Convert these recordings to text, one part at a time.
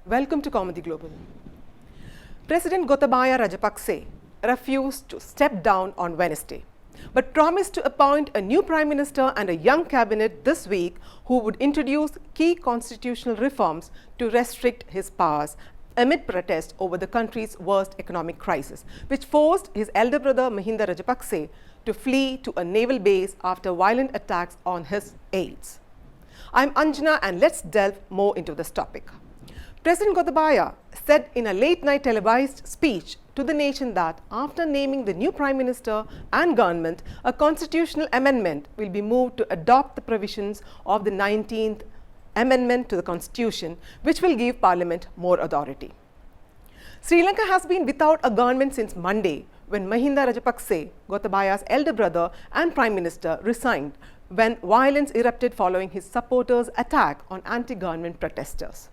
Welcome to Comedy Global. President Gotabaya Rajapaksa refused to step down on Wednesday, but promised to appoint a new Prime Minister and a young cabinet this week who would introduce key constitutional reforms to restrict his powers amid protests over the country's worst economic crisis, which forced his elder brother Mahinda Rajapaksa to flee to a naval base after violent attacks on his aides. I'm Anjana and let's delve more into this topic. President Gotabaya said in a late-night televised speech to the nation that after naming the new Prime Minister and government, a constitutional amendment will be moved to adopt the provisions of the 19th Amendment to the Constitution, which will give Parliament more authority. Sri Lanka has been without a government since Monday, when Mahinda Rajapaksa, Gotabaya's elder brother and Prime Minister, resigned when violence erupted following his supporters' attack on anti-government protesters.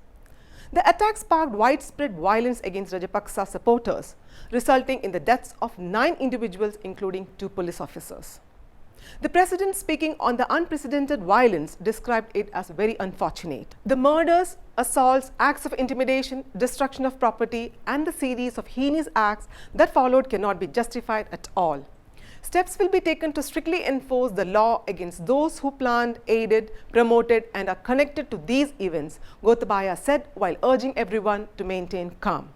The attack sparked widespread violence against Rajapaksa supporters, resulting in the deaths of 9 individuals, including 2 police officers. The president, speaking on the unprecedented violence, described it as very unfortunate. The murders, assaults, acts of intimidation, destruction of property, and the series of heinous acts that followed cannot be justified at all. Steps will be taken to strictly enforce the law against those who planned, aided, promoted, and are connected to these events, Gotabaya said while urging everyone to maintain calm.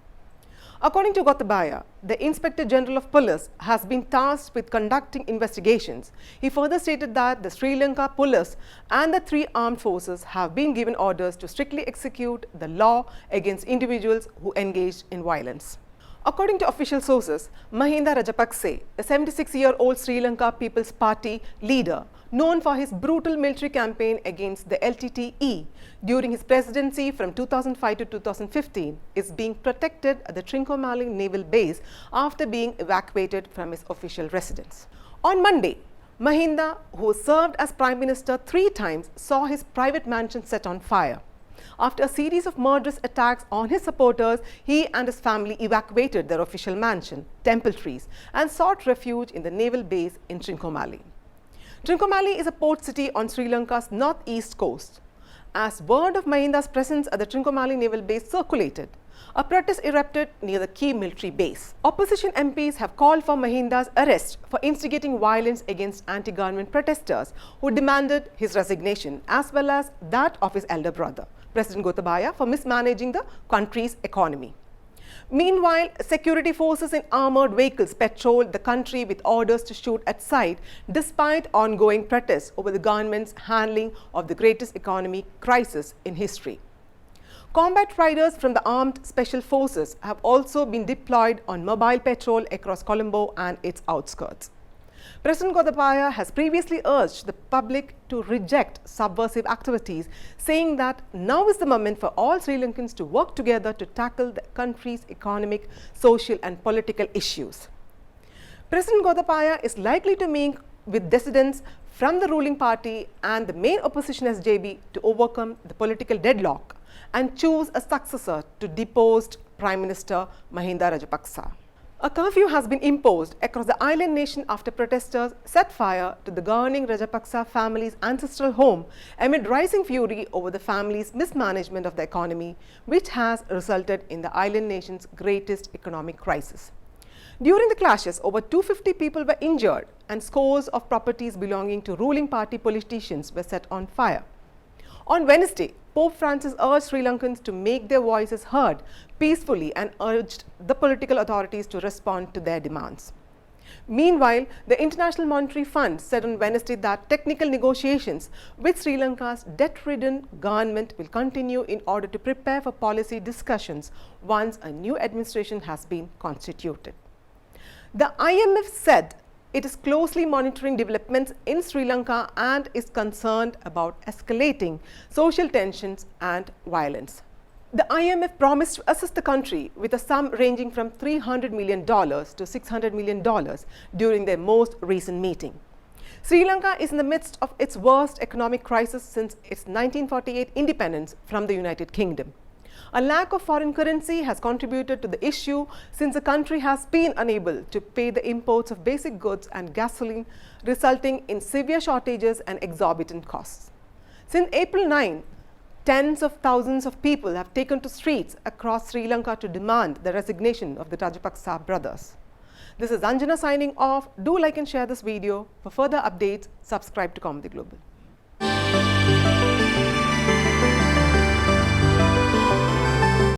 According to Gotabaya, the Inspector General of Police has been tasked with conducting investigations. He further stated that the Sri Lanka Police and the 3 armed forces have been given orders to strictly execute the law against individuals who engaged in violence. According to official sources, Mahinda Rajapaksa, a 76-year-old Sri Lanka People's Party leader, known for his brutal military campaign against the LTTE during his presidency from 2005 to 2015, is being protected at the Trincomalee Naval Base after being evacuated from his official residence. On Monday, Mahinda, who served as Prime Minister 3 times, saw his private mansion set on fire. After a series of murderous attacks on his supporters, he and his family evacuated their official mansion, Temple Trees, and sought refuge in the naval base in Trincomalee. Trincomalee is a port city on Sri Lanka's northeast coast. As word of Mahinda's presence at the Trincomalee naval base circulated, a protest erupted near the key military base. Opposition MPs have called for Mahinda's arrest for instigating violence against anti-government protesters who demanded his resignation, as well as that of his elder brother, President Gotabaya, for mismanaging the country's economy. Meanwhile, security forces in armoured vehicles patrolled the country with orders to shoot at sight, despite ongoing protests over the government's handling of the greatest economic crisis in history. Combat riders from the Armed Special Forces have also been deployed on mobile patrol across Colombo and its outskirts. President Gotabaya has previously urged the public to reject subversive activities, saying that now is the moment for all Sri Lankans to work together to tackle the country's economic, social and political issues. President Gotabaya is likely to meet with dissidents from the ruling party and the main opposition SJB to overcome the political deadlock and choose a successor to deposed Prime Minister Mahinda Rajapaksa. A curfew has been imposed across the island nation after protesters set fire to the governing Rajapaksa family's ancestral home amid rising fury over the family's mismanagement of the economy, which has resulted in the island nation's greatest economic crisis. During the clashes, over 250 people were injured and scores of properties belonging to ruling party politicians were set on fire. On Wednesday, Pope Francis urged Sri Lankans to make their voices heard peacefully and urged the political authorities to respond to their demands. Meanwhile, the International Monetary Fund said on Wednesday that technical negotiations with Sri Lanka's debt-ridden government will continue in order to prepare for policy discussions once a new administration has been constituted. The IMF said it is closely monitoring developments in Sri Lanka and is concerned about escalating social tensions and violence. The IMF promised to assist the country with a sum ranging from $300 million to $600 million during their most recent meeting. Sri Lanka is in the midst of its worst economic crisis since its 1948 independence from the United Kingdom. A lack of foreign currency has contributed to the issue since the country has been unable to pay the imports of basic goods and gasoline, resulting in severe shortages and exorbitant costs. Since April 9, Tens of thousands of people have taken to streets across Sri Lanka to demand the resignation of the Rajapaksa brothers. This is Anjana signing off. Do like and share this video. For further updates, subscribe to Comedy Global.